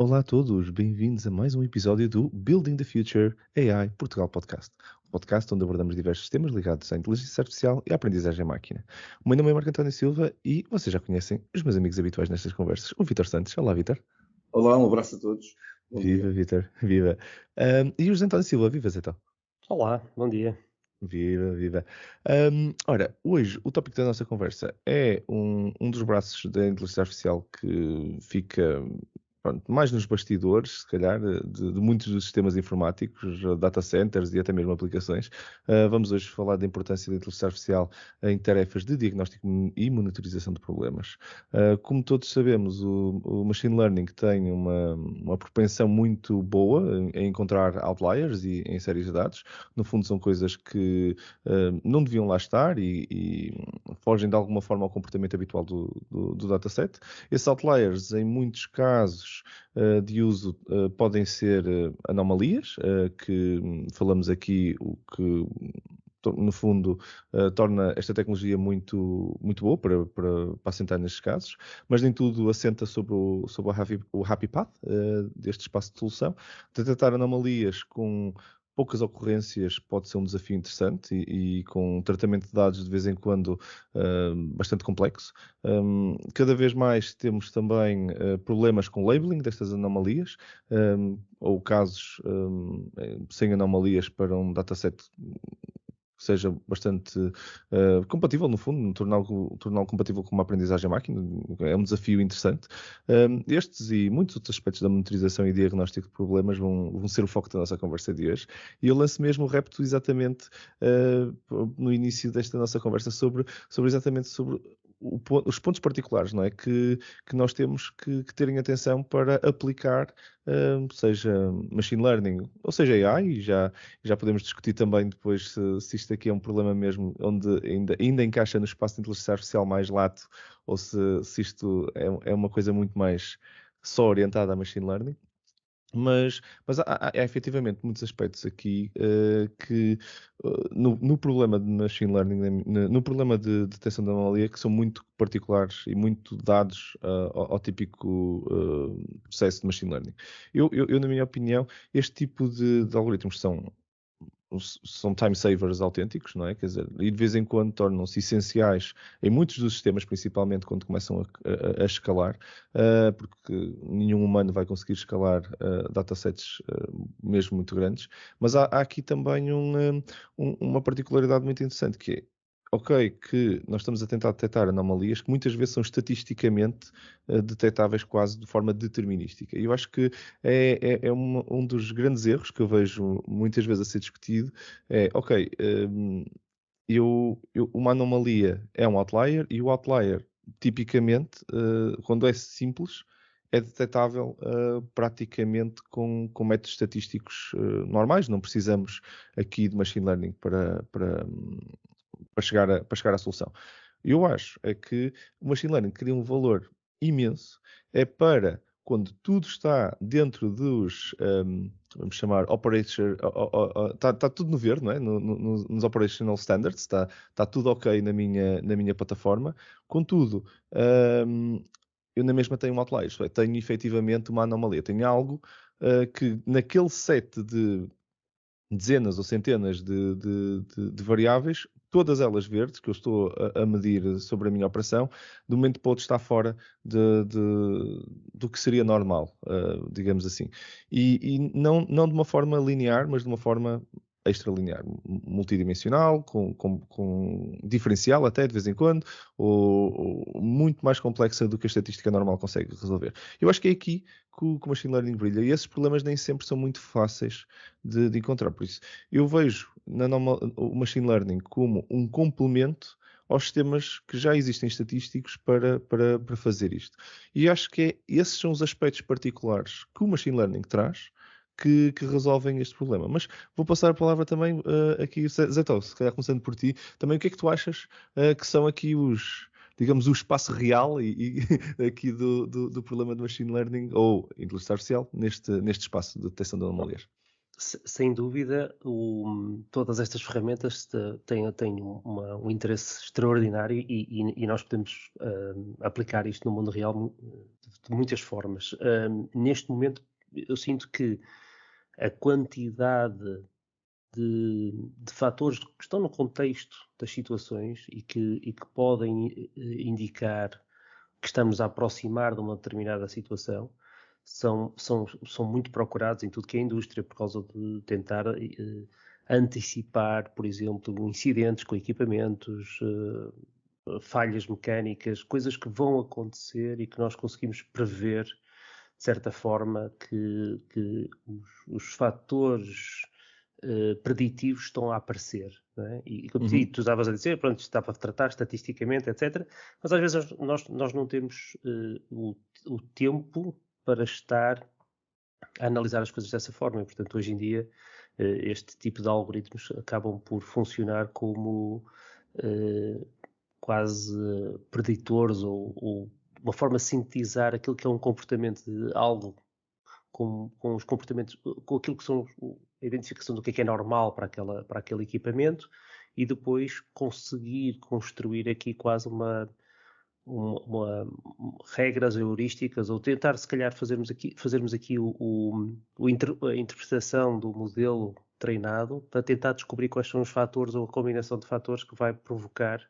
Olá a todos, bem-vindos a mais um episódio do Building the Future AI Portugal Podcast. Um podcast onde abordamos diversos temas ligados à inteligência artificial e à aprendizagem máquina. O meu nome é Marco António Silva e vocês já conhecem os meus amigos habituais nestas conversas, o Vítor Santos. Olá, Vítor. Olá, um abraço a todos. Bom Viva, dia. Vítor. Viva. E o José António Silva, viva, Zé então. Olá, bom dia. Viva, viva. Ora, hoje o tópico da nossa conversa é um dos braços da inteligência artificial que fica mais nos bastidores, se calhar, de muitos dos sistemas informáticos, data centers e até mesmo aplicações. Vamos hoje falar da importância da inteligência artificial em tarefas de diagnóstico e monitorização de problemas. Como todos sabemos, o machine learning tem uma propensão muito boa em encontrar outliers e em séries de dados. No fundo, são coisas que não deviam lá estar e fogem de alguma forma ao comportamento habitual do dataset. Esses outliers, em muitos casos de uso, podem ser anomalias, que falamos aqui, o que no fundo torna esta tecnologia muito, muito boa para assentar nestes casos, mas nem tudo assenta sobre o happy path deste espaço de solução. Detectar anomalias com poucas ocorrências pode ser um desafio interessante e com um tratamento de dados de vez em quando bastante complexo. Cada vez mais temos também problemas com labeling destas anomalias, ou casos sem anomalias para um dataset que seja bastante compatível, no fundo, torná-lo compatível com uma aprendizagem máquina. É um desafio interessante. Estes e muitos outros aspectos da monitorização e diagnóstico de problemas vão ser o foco da nossa conversa de hoje. E eu lanço mesmo o repto exatamente no início desta nossa conversa sobre os pontos particulares, não é? Que nós temos que ter em atenção para aplicar, seja machine learning ou seja AI, e já podemos discutir também depois se isto aqui é um problema mesmo onde ainda encaixa no espaço de inteligência artificial mais lato ou se isto é uma coisa muito mais só orientada a machine learning. Mas há efetivamente muitos aspectos aqui que no problema de machine learning, no problema de detecção de anomalia, que são muito particulares e muito dados ao típico processo de machine learning. Eu, na minha opinião, este tipo de algoritmos são time savers autênticos, não é? Quer dizer, e de vez em quando tornam-se essenciais em muitos dos sistemas, principalmente quando começam a escalar, porque nenhum humano vai conseguir escalar datasets mesmo muito grandes. Mas há aqui também uma particularidade muito interessante, que é, ok, que nós estamos a tentar detectar anomalias que muitas vezes são estatisticamente detectáveis quase de forma determinística. E eu acho que é um dos grandes erros que eu vejo muitas vezes a ser discutido. É, ok, uma anomalia é um outlier e o outlier, tipicamente, quando é simples, é detectável praticamente com métodos estatísticos normais. Não precisamos aqui de machine learning para chegar à solução. Eu acho é que o machine learning cria um valor imenso, é para quando tudo está dentro dos, vamos chamar, está tudo no verde, não é? Nos operational standards, está tudo ok na minha plataforma. Contudo, eu na mesma tenho um outlier, isto é, tenho efetivamente uma anomalia, tenho algo que naquele set de dezenas ou centenas de variáveis, todas elas verdes, que eu estou a medir sobre a minha operação, de um momento para o outro está fora do que seria normal, digamos assim. E não de uma forma linear, mas de uma forma extralinear, multidimensional, com diferencial até de vez em quando, ou muito mais complexa do que a estatística normal consegue resolver. Eu acho que é aqui que o machine learning brilha, e esses problemas nem sempre são muito fáceis de encontrar. Por isso, eu vejo o machine learning como um complemento aos sistemas que já existem estatísticos para fazer isto. E acho que esses são os aspectos particulares que o machine learning traz que resolvem este problema. Mas vou passar a palavra também aqui, Zé Tó, se calhar começando por ti, também o que é que tu achas que são aqui digamos, o espaço real e aqui do problema de machine learning ou inteligência artificial neste espaço de detecção de anomalias? Sem dúvida, todas estas ferramentas têm um interesse extraordinário e nós podemos aplicar isto no mundo real de muitas formas. Neste momento, eu sinto que a quantidade de fatores que estão no contexto das situações e que podem indicar que estamos a aproximar de uma determinada situação são muito procurados em tudo que é indústria, por causa de tentar antecipar, por exemplo, incidentes com equipamentos, falhas mecânicas, coisas que vão acontecer e que nós conseguimos prever, de certa forma, que os fatores preditivos estão a aparecer. Não é? E tu estavas a dizer, pronto, isto está para tratar estatisticamente, etc. Mas às vezes nós não temos o tempo para estar a analisar as coisas dessa forma. E, portanto, hoje em dia, este tipo de algoritmos acabam por funcionar como quase preditores ou uma forma de sintetizar aquilo que é um comportamento de algo com os comportamentos, com aquilo que são a identificação do que é normal para aquele equipamento e depois conseguir construir aqui quase uma regras heurísticas ou tentar se calhar fazermos aqui a interpretação do modelo treinado para tentar descobrir quais são os fatores ou a combinação de fatores que vai provocar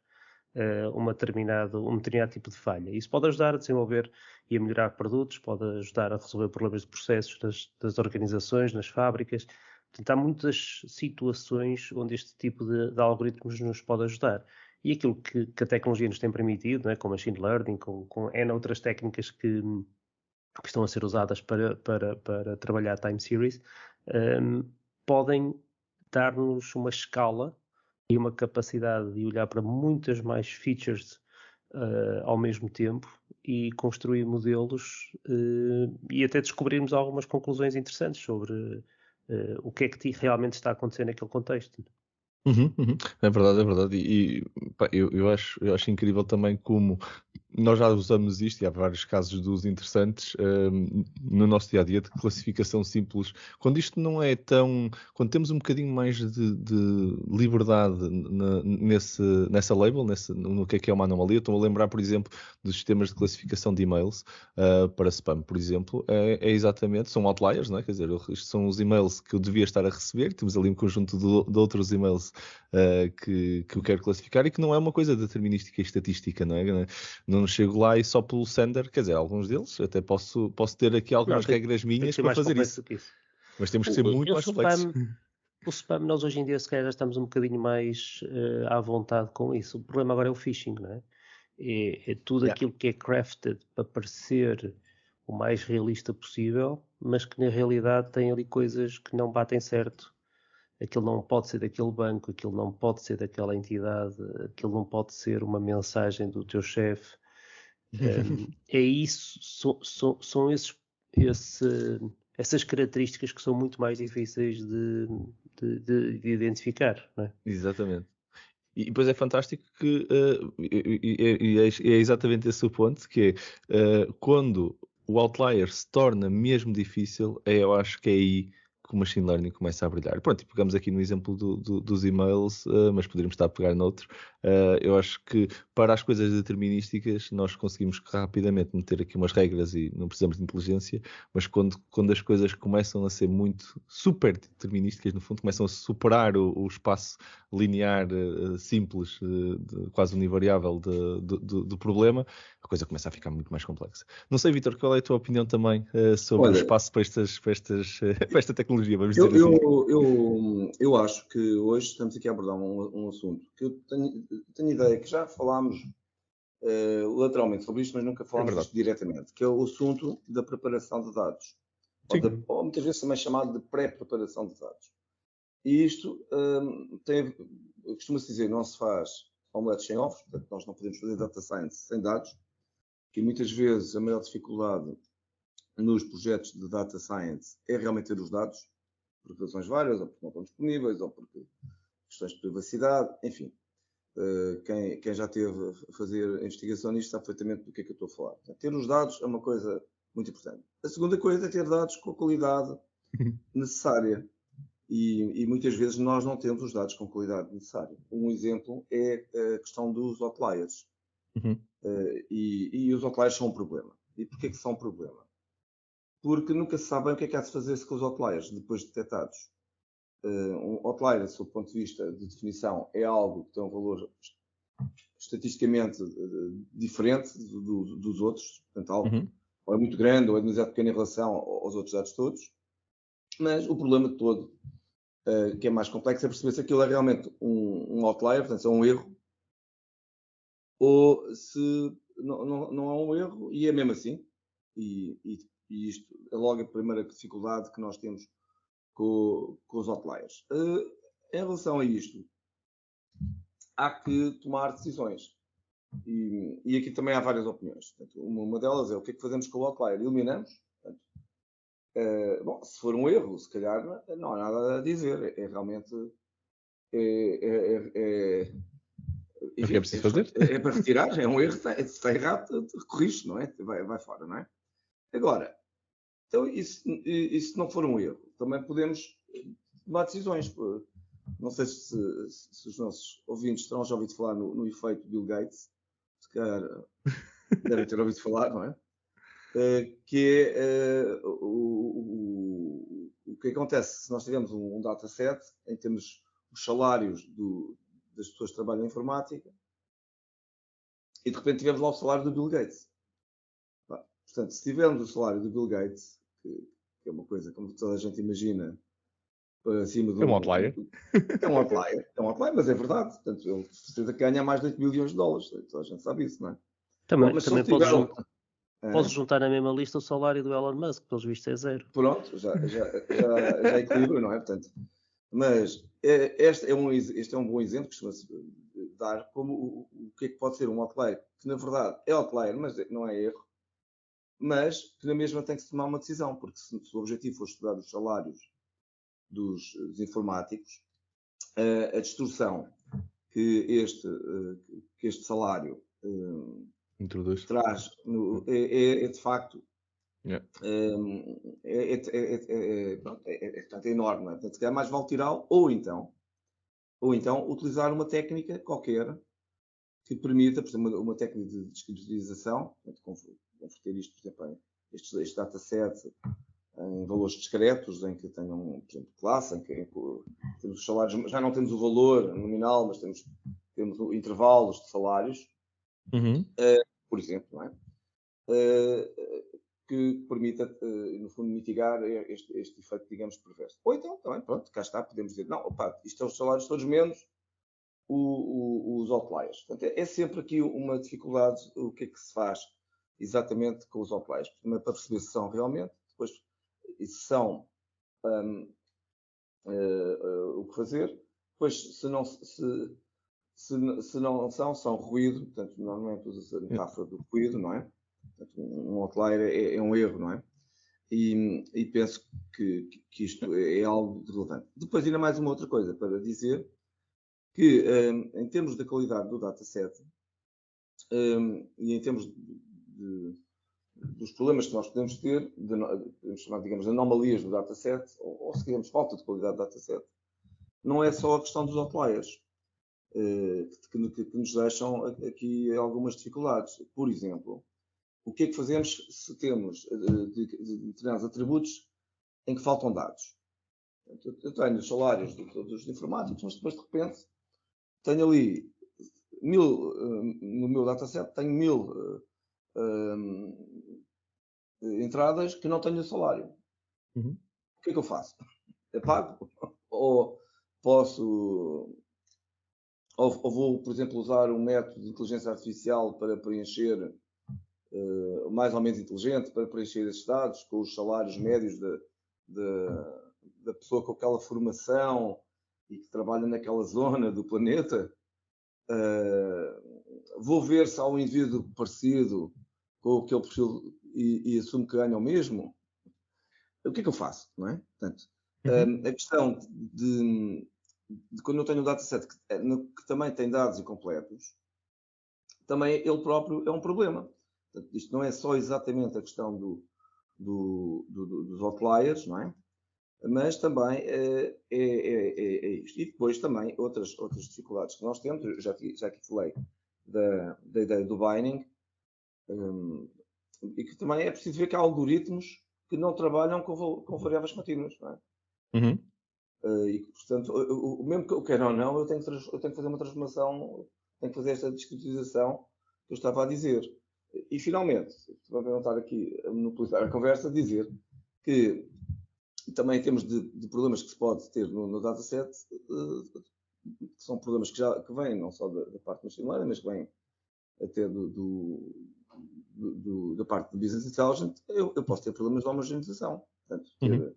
um determinado tipo de falha. Isso pode ajudar a desenvolver e a melhorar produtos, pode ajudar a resolver problemas de processos das organizações, nas fábricas. Portanto, há muitas situações onde este tipo de algoritmos nos pode ajudar. E aquilo que a tecnologia nos tem permitido, não é? Com machine learning, com N outras técnicas que estão a ser usadas para trabalhar time series, podem dar-nos uma escala e uma capacidade de olhar para muitas mais features ao mesmo tempo e construir modelos e até descobrirmos algumas conclusões interessantes sobre o que é que realmente está a acontecer naquele contexto. É verdade. E pá, eu acho incrível também como nós já usamos isto, e há vários casos de uso interessantes no nosso dia-a-dia de classificação simples. Quando isto não é tão... Quando temos um bocadinho mais de liberdade nessa label, no que é uma anomalia. Estou a lembrar, por exemplo, dos sistemas de classificação de e-mails para spam, por exemplo. É exatamente, são outliers, não é? Quer dizer, isto são os e-mails que eu devia estar a receber. Temos ali um conjunto de outros e-mails que eu quero classificar e que não é uma coisa determinística e estatística, não é? Não chego lá e só pelo sender, quer dizer, alguns deles, até posso ter aqui algumas regras minhas para fazer isso. Mas temos que ser muito mais complexos. O spam, nós hoje em dia se calhar já estamos um bocadinho mais à vontade com isso. O problema agora é o phishing, não é? É tudo aquilo que é crafted para parecer o mais realista possível, mas que na realidade tem ali coisas que não batem certo. Aquilo não pode ser daquele banco, aquilo não pode ser daquela entidade, aquilo não pode ser uma mensagem do teu chefe. É isso, são essas características que são muito mais difíceis de identificar, não é? Exatamente. E depois é fantástico que é exatamente esse o ponto, que é quando o outlier se torna mesmo difícil, eu acho que é aí que o machine learning começa a brilhar. Pronto, e pegamos aqui no exemplo dos e-mails, mas poderíamos estar a pegar noutro. Eu acho que para as coisas determinísticas nós conseguimos rapidamente meter aqui umas regras e não precisamos de inteligência, mas quando as coisas começam a ser muito super determinísticas, no fundo, começam a superar o espaço linear simples, quase univariável do problema, a coisa começa a ficar muito mais complexa. Não sei, Vítor, qual é a tua opinião também sobre o espaço para esta tecnologia, vamos dizer assim? Eu acho que hoje estamos aqui a abordar um assunto que eu tenho ideia que já falámos lateralmente sobre isto, mas nunca falámos disto diretamente, que é o assunto da preparação de dados. Ou muitas vezes também chamado de pré-preparação de dados. E isto costuma-se dizer, não se faz omeletes sem ovos, portanto nós não podemos fazer data science sem dados, que muitas vezes a maior dificuldade nos projetos de data science é realmente ter os dados, por razões várias, ou porque não estão disponíveis, ou porque questões de privacidade, enfim. Quem já teve a fazer investigação nisto sabe perfeitamente do que é que eu estou a falar. Ter os dados é uma coisa muito importante. A segunda coisa é ter dados com a qualidade necessária E muitas vezes nós não temos os dados com qualidade necessária. Um exemplo é a questão dos outliers. Uhum. E os outliers são um problema. E porquê que são um problema? Porque nunca se sabe bem o que é que há de fazer-se com os outliers depois de detectados. Um outlier, do seu ponto de vista de definição, é algo que tem um valor estatisticamente diferente dos outros. Portanto, algo ou é muito grande ou é demasiado pequeno em relação aos outros dados todos. Mas o problema todo, que é mais complexo, é perceber se aquilo é realmente um outlier, portanto, é um erro, ou se não é um erro e é mesmo assim. E isto é logo a primeira dificuldade que nós temos com os outliers. Em relação a isto, há que tomar decisões. E aqui também há várias opiniões. Portanto, uma delas é o que é que fazemos com o outlier? Eliminamos? Portanto, bom, se for um erro, se calhar não há nada a dizer. É realmente... O que é preciso fazer? É para retirar, é um erro, está errado, corrige, não é? Vai fora, não é? Agora, então, e se não for um erro? Também podemos tomar decisões. Não sei se os nossos ouvintes terão já ouvido falar no efeito Bill Gates. Se calhar devem ter ouvido falar, não é? Que é o que acontece se nós tivermos um dataset em que temos os salários das pessoas que trabalham em informática e de repente tivemos lá o salário do Bill Gates. Portanto, se tivermos o salário do Bill Gates, que é uma coisa como toda a gente imagina, para cima do... É um outlier. É um outlier, mas é verdade. Portanto, ele precisa ganhar mais de 8 bilhões de dólares. Toda a gente sabe isso, não é? Também podes juntar na mesma lista o salário do Elon Musk, pelos vistos é zero. Pronto, já equilibra, não é? Portanto, mas este é um bom exemplo que costuma-se dar como o que é que pode ser um outlier, que na verdade é outlier, mas não é erro, mas que na mesma tem que se tomar uma decisão, porque se o objetivo for estudar os salários dos informáticos, a distorção que este salário introduz traz é de facto portanto, é enorme. Não é? Portanto, se calhar mais vale tirá-lo, ou então utilizar uma técnica qualquer que permita, por exemplo, uma técnica de descriptorização, converter isto, por exemplo, este dataset em valores discretos, em que tenham, por exemplo, classe, em que temos os salários, já não temos o valor nominal, mas temos intervalos de salários, por exemplo, não é? Que permita, no fundo, mitigar este efeito, digamos, perverso. Ou então, também, pronto, cá está, podemos dizer, não, opa, isto é os salários todos menos os outliers. Portanto, é sempre aqui uma dificuldade o que é que se faz exatamente com os outliers. Primeiro, para perceber se são realmente, depois, se são, o que fazer, depois, se não são ruído, portanto, normalmente usa-se a metáfora do ruído, não é? Portanto, um outlier é um erro, não é? E penso que isto é algo relevante. Depois, ainda mais uma outra coisa para dizer, que em termos da qualidade do dataset e em termos dos problemas que nós podemos ter, podemos chamar, digamos, anomalias do dataset, ou se queremos falta de qualidade do dataset, não é só a questão dos outliers, que nos deixam aqui algumas dificuldades. Por exemplo, o que é que fazemos se temos determinados atributos em que faltam dados? Eu tenho os salários dos informáticos, mas depois de repente tenho ali 1000, no meu dataset, tenho 1000 entradas que não tenho o salário. O que é que eu faço? Apago? Ou posso... Ou vou, por exemplo, usar um método de inteligência artificial para preencher, mais ou menos inteligente, para preencher esses dados com os salários médios da pessoa com aquela formação e que trabalha naquela zona do planeta. Vou ver se há um indivíduo parecido com aquele perfil e assumo que ganha o mesmo. O que é que eu faço? Não é? Portanto, a questão de quando eu tenho um dataset que também tem dados incompletos, também ele próprio é um problema. Portanto, isto não é só exatamente a questão dos outliers, não é? Mas também é isto. E depois também outras dificuldades que nós temos, eu já aqui falei da ideia do binding, e que também é preciso ver que há algoritmos que não trabalham com variáveis contínuas, não é? Uhum. E portanto, mesmo que eu queira ou não, eu tenho que fazer uma transformação, tenho que fazer esta discretização que eu estava a dizer. E finalmente, para não estar aqui a monopolizar a conversa, dizer que também temos de problemas que se pode ter no dataset, que são problemas que vêm não só da parte machine learning, mas que vêm até da parte do business intelligence. Eu posso ter problemas de homogeneização, portanto, ter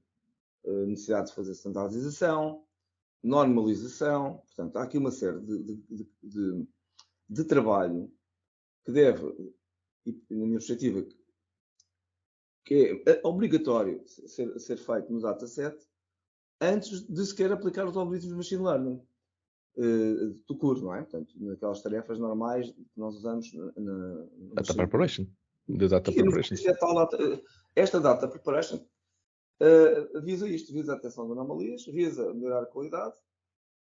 necessidade de fazer standardização, normalização. Portanto, há aqui uma série de trabalho que deve, e na minha perspectiva, que é obrigatório ser feito no dataset antes de sequer aplicar os algoritmos de machine learning do curso, não é? Portanto, naquelas tarefas normais que nós usamos na Data preparation. The data preparation. Esta data preparation visa isto, visa a detecção de anomalias, visa melhorar a qualidade,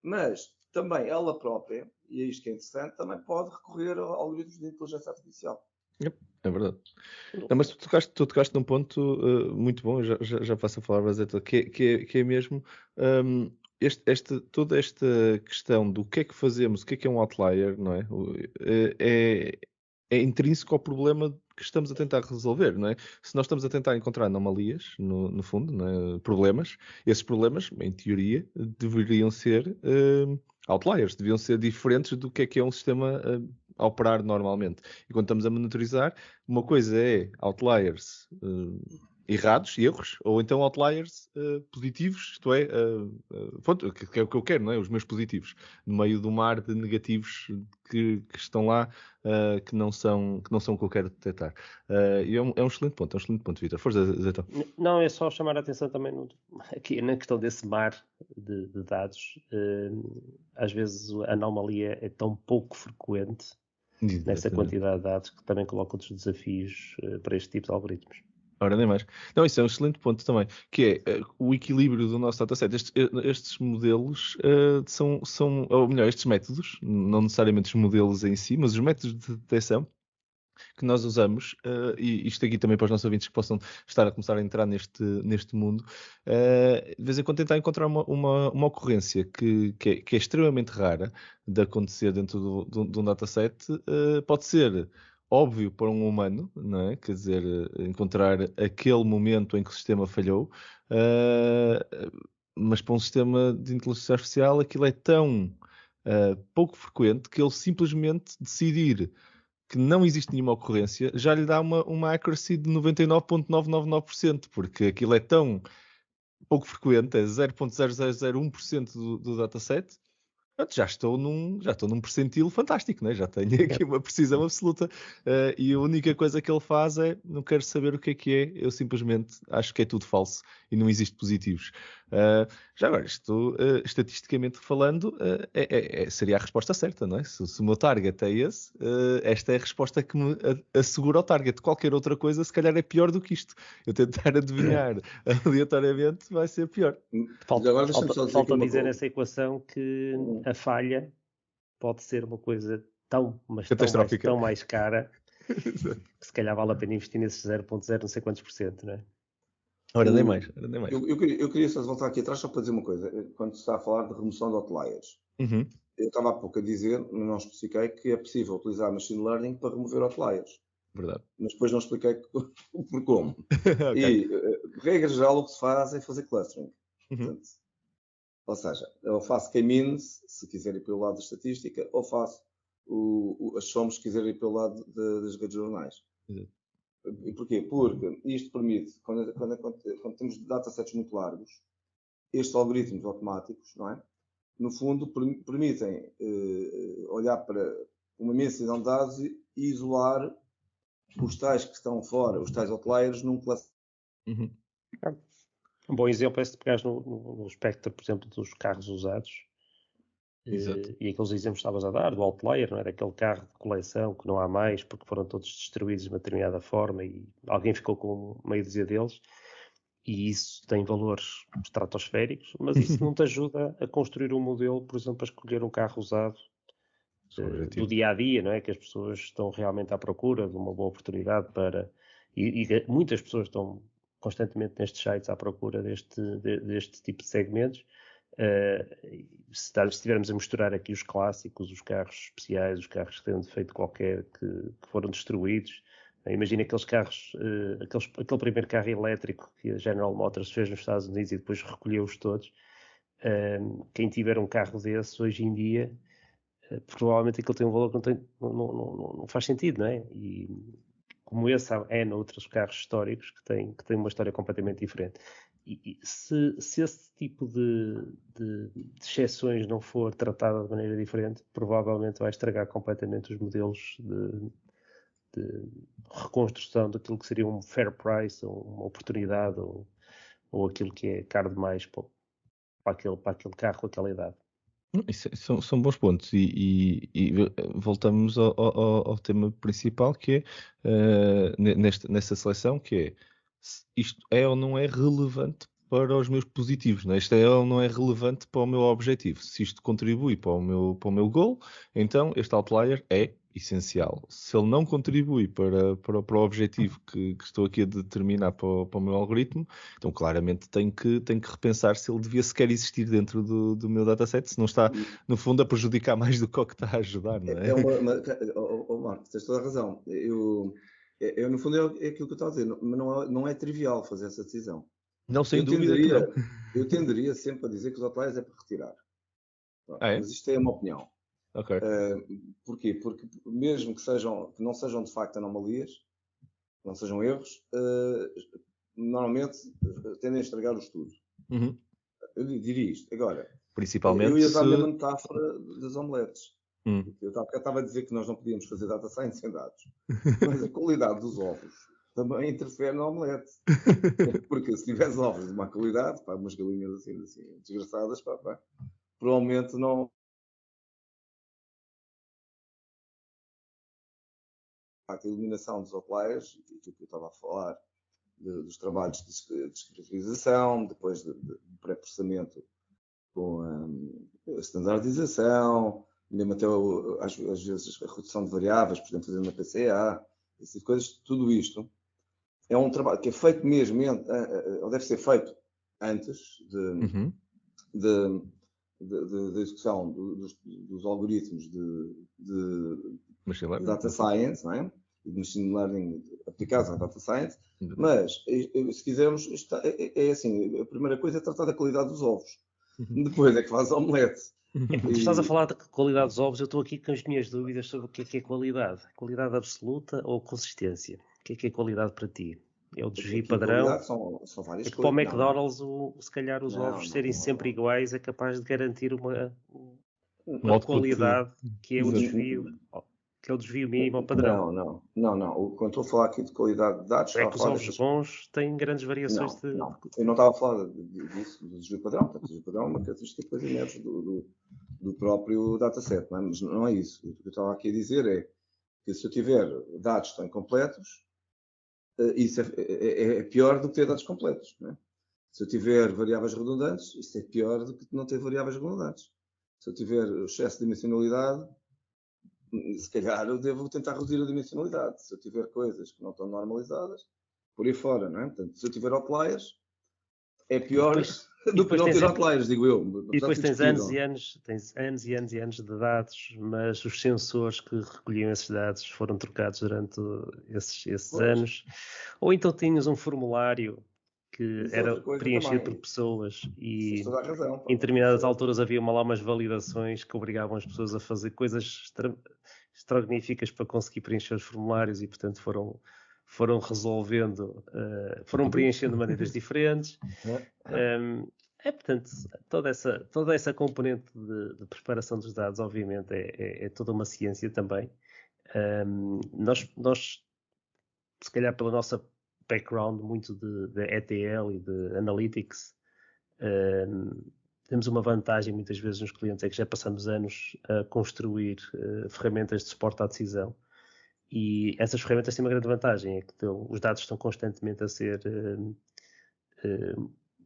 mas também ela própria, e é isto que é interessante, também pode recorrer a algoritmos de inteligência artificial. Yep, é verdade. Não, mas tu tocaste num ponto muito bom, já passo a falar, Bazeta, que é mesmo toda esta questão do que é que fazemos, o que é um outlier, não é? É intrínseco ao problema que estamos a tentar resolver, não é? Se nós estamos a tentar encontrar anomalias, no fundo, não é? Problemas, esses problemas, em teoria, deveriam ser outliers, deviam ser diferentes do que é um sistema a operar normalmente. E quando estamos a monitorizar, uma coisa é outliers errados, erros, ou então outliers positivos, isto é, que é o que eu quero, não é? Os meus positivos, no meio do mar de negativos que estão lá, que não são o que eu quero detectar. E é um excelente ponto, Vítor. Força, Zé. Não, é só chamar a atenção também aqui na questão desse mar de dados. Às vezes a anomalia é tão pouco frequente nessa quantidade de dados que também coloca outros desafios para este tipo de algoritmos. Ora, nem mais. Não, isso é um excelente ponto também, que é o equilíbrio do nosso dataset. Estes modelos ou melhor, estes métodos, não necessariamente os modelos em si, mas os métodos de detecção que nós usamos, e isto aqui também para os nossos ouvintes que possam estar a começar a entrar neste mundo, de vez em quando tentar encontrar uma ocorrência que é extremamente rara de acontecer dentro de um dataset, pode ser óbvio para um humano, não é? Quer dizer, encontrar aquele momento em que o sistema falhou, mas para um sistema de inteligência artificial aquilo é tão pouco frequente que ele simplesmente decidir que não existe nenhuma ocorrência, já lhe dá uma accuracy de 99,999%, porque aquilo é tão pouco frequente, é 0,0001% do dataset. Já estou num percentil fantástico, né? Já tenho aqui uma precisão absoluta. E a única coisa que ele faz é, não quero saber o que é, eu simplesmente acho que é tudo falso e não existe positivos. Já agora, isto, estatisticamente falando, seria a resposta certa, não é? Se o meu target é esse, esta é a resposta que me assegura o target. Qualquer outra coisa, se calhar, é pior do que isto. Eu tentar adivinhar aleatoriamente vai ser pior. Falta dizer nessa equação que a falha pode ser uma coisa tão mais cara que se calhar vale a pena investir nesses 0,0 não sei quantos %, não é? Ora, nem mais. Eu queria só voltar aqui atrás só para dizer uma coisa. Quando se está a falar de remoção de outliers, eu estava há pouco a dizer, mas não especifiquei, que é possível utilizar machine learning para remover outliers. Verdade. Mas depois não expliquei por como. Okay. E, regra geral, o que se faz é fazer clustering. Portanto, ou seja, eu faço k-means, se quiser ir pelo lado da estatística, ou faço as somas, se quiser ir pelo lado das redes jornais. E porquê? Porque isto permite, quando temos datasets muito largos, estes algoritmos automáticos, não é? No fundo, permitem olhar para uma imensidão de dados e isolar os tais que estão fora, os tais outliers, num cluster. Um bom exemplo é se pegares no espectro, por exemplo, dos carros usados. E aqueles exemplos que estavas a dar, do outlier, não é? Daquele carro de coleção que não há mais porque foram todos destruídos de uma determinada forma e alguém ficou com meia dúzia deles. E isso tem valores estratosféricos, mas isso não te ajuda a construir um modelo, por exemplo, a escolher um carro usado do dia a dia, não é? Que as pessoas estão realmente à procura de uma boa oportunidade para. E muitas pessoas estão constantemente nestes sites à procura deste tipo de segmentos. Se estivermos a misturar aqui os clássicos, os carros especiais, os carros que têm um defeito qualquer que foram destruídos. Imagina aqueles carros, aquele primeiro carro elétrico que a General Motors fez nos Estados Unidos e depois recolheu-os todos. Quem tiver um carro desse hoje em dia, provavelmente aquilo tem um valor que não faz sentido, não é? E como esse é noutros carros históricos que têm uma história completamente diferente. E se esse tipo de exceções não for tratada de maneira diferente, provavelmente vai estragar completamente os modelos de reconstrução daquilo que seria um fair price, ou uma oportunidade, ou aquilo que é caro demais para aquele carro, aquela idade. São bons pontos e voltamos ao tema principal, que é nesta seleção, que é isto é ou não é relevante para os meus positivos, né? Isto é ou não é relevante para o meu objetivo. Se isto contribui para o meu goal, então este outlier é essencial. Se ele não contribui para o objetivo que estou aqui a determinar para o meu algoritmo, então claramente tenho que repensar se ele devia sequer existir dentro do meu dataset, se não está, no fundo, a prejudicar mais do que o que está a ajudar, não é? Marcos, tens toda a razão. Eu, no fundo, é aquilo que eu estava a dizer, mas não é trivial fazer essa decisão. Não, sem dúvida que não. Eu tenderia sempre a dizer que os outliers é para retirar. É? Mas isto é uma opinião. Ok. Porquê? Porque mesmo que não sejam de facto anomalias, não sejam erros, normalmente tendem a estragar o estudo. Uhum. Eu diria isto. Agora, principalmente eu ia usar a mesma metáfora das omeletes. Eu estava a dizer que nós não podíamos fazer data science sem dados. Mas a qualidade dos ovos também interfere na omelete. Porque se tiveres ovos de má qualidade, umas galinhas assim desgraçadas, provavelmente não. A eliminação dos outliers, que eu estava a falar, dos trabalhos de descritivização, depois de pré-processamento com a standardização, mesmo até às vezes a redução de variáveis, por exemplo, fazendo na PCA, essas coisas, tudo isto é um trabalho que é feito mesmo, ou deve ser feito antes da execução dos algoritmos de data science, não é? E de machine learning aplicados à data science, mas se quisermos, é assim, a primeira coisa é tratar da qualidade dos ovos. Depois é que faz a omelete. Tu estás a falar da qualidade dos ovos, eu estou aqui com as minhas dúvidas sobre o que é qualidade. Qualidade absoluta ou consistência? O que é qualidade para ti? É o desvio padrão? São várias coisas. Para o McDonald's, se calhar os ovos serem não. sempre iguais é capaz de garantir uma qualidade que é o desvio mínimo ao padrão. Não. Quando estou a falar aqui de qualidade de dados... É que os ovos bons têm grandes variações de... Não, eu não estava a falar disso, do desvio padrão. O desvio padrão é uma característica depois inerente do próprio dataset, não é? Mas não é isso. O que eu estava aqui a dizer é que se eu tiver dados que estão incompletos, isso é pior do que ter dados completos, não é? Se eu tiver variáveis redundantes, isso é pior do que não ter variáveis redundantes. Se eu tiver excesso de dimensionalidade, se calhar eu devo tentar reduzir a dimensionalidade. Se eu tiver coisas que não estão normalizadas, por aí fora, não é? Portanto, se eu tiver outliers, é pior do que não ter outliers, digo eu. E depois tens anos e anos de dados, mas os sensores que recolhiam esses dados foram trocados durante esses anos. Ou então tinhas um formulário que era preenchido por pessoas e em determinadas alturas havia lá umas validações que obrigavam as pessoas a fazer coisas extraordinárias para conseguir preencher os formulários e, portanto, foram resolvendo, foram preenchendo de maneiras diferentes. Portanto, toda essa componente de preparação dos dados, obviamente, é toda uma ciência também. Nós, se calhar pela nossa background muito de ETL e de Analytics, temos uma vantagem muitas vezes nos clientes, é que já passamos anos a construir ferramentas de suporte à decisão. E essas ferramentas têm uma grande vantagem, é que os dados estão constantemente a ser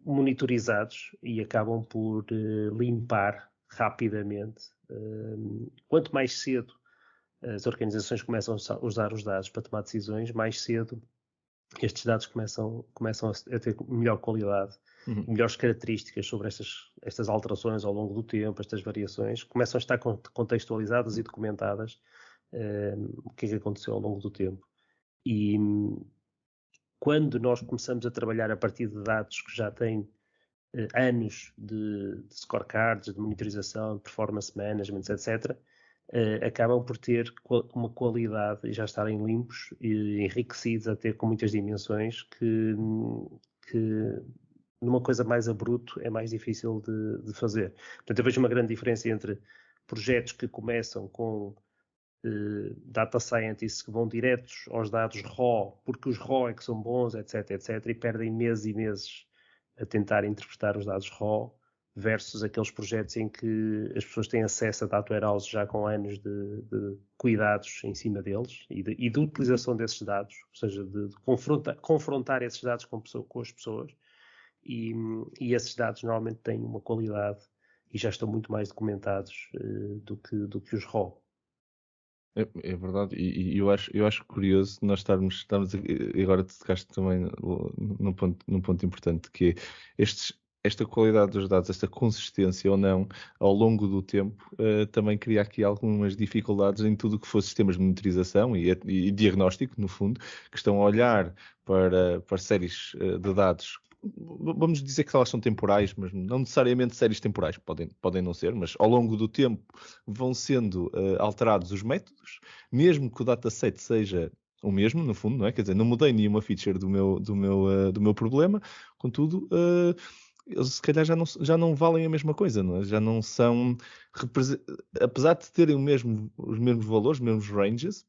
monitorizados e acabam por limpar rapidamente. Quanto mais cedo as organizações começam a usar os dados para tomar decisões, mais cedo estes dados começam a ter melhor qualidade, melhores características sobre estas alterações ao longo do tempo, estas variações, começam a estar contextualizadas e documentadas o que é que aconteceu ao longo do tempo. E quando nós começamos a trabalhar a partir de dados que já têm anos de scorecards, de monitorização, de performance management, etc., acabam por ter uma qualidade e já estarem limpos e enriquecidos até com muitas dimensões que numa coisa mais a bruto é mais difícil de fazer. Portanto, eu vejo uma grande diferença entre projetos que começam com data scientists que vão diretos aos dados raw, porque os raw é que são bons, etc, etc, e perdem meses e meses a tentar interpretar os dados raw, versus aqueles projetos em que as pessoas têm acesso a data warehouse já com anos de cuidados em cima deles e de utilização desses dados, ou seja, de confrontar esses dados com as pessoas, e esses dados normalmente têm uma qualidade e já estão muito mais documentados do que os raw. É verdade, e eu acho curioso nós estarmos aqui, agora te tocaste também num ponto importante, que é esta qualidade dos dados, esta consistência ou não, ao longo do tempo, também cria aqui algumas dificuldades em tudo o que fosse sistemas de monitorização e diagnóstico, no fundo, que estão a olhar para séries de dados. Vamos dizer que elas são temporais, mas não necessariamente séries temporais, podem não ser, mas ao longo do tempo vão sendo alterados os métodos, mesmo que o dataset seja o mesmo, no fundo, não é? Quer dizer, não mudei nenhuma feature do meu problema, contudo, eles se calhar já não valem a mesma coisa, não é? Já não são, apesar de terem os mesmos valores, os mesmos ranges,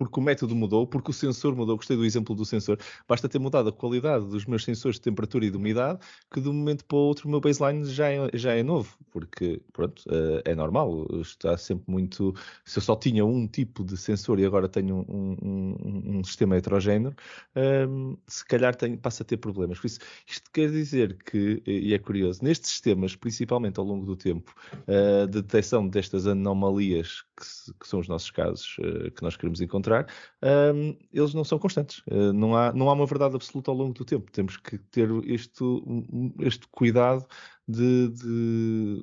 porque o método mudou, porque o sensor mudou. Gostei do exemplo do sensor. Basta ter mudado a qualidade dos meus sensores de temperatura e de umidade, que de um momento para o outro o meu baseline já é novo, porque, pronto, é normal. Está sempre muito... Se eu só tinha um tipo de sensor e agora tenho um sistema heterogéneo, se calhar passa a ter problemas. Por isso, isto quer dizer que, e é curioso, nestes sistemas, principalmente ao longo do tempo, de detecção destas anomalias que são os nossos casos que nós queremos encontrar, eles não são constantes. Não há uma verdade absoluta ao longo do tempo. Temos que ter este cuidado de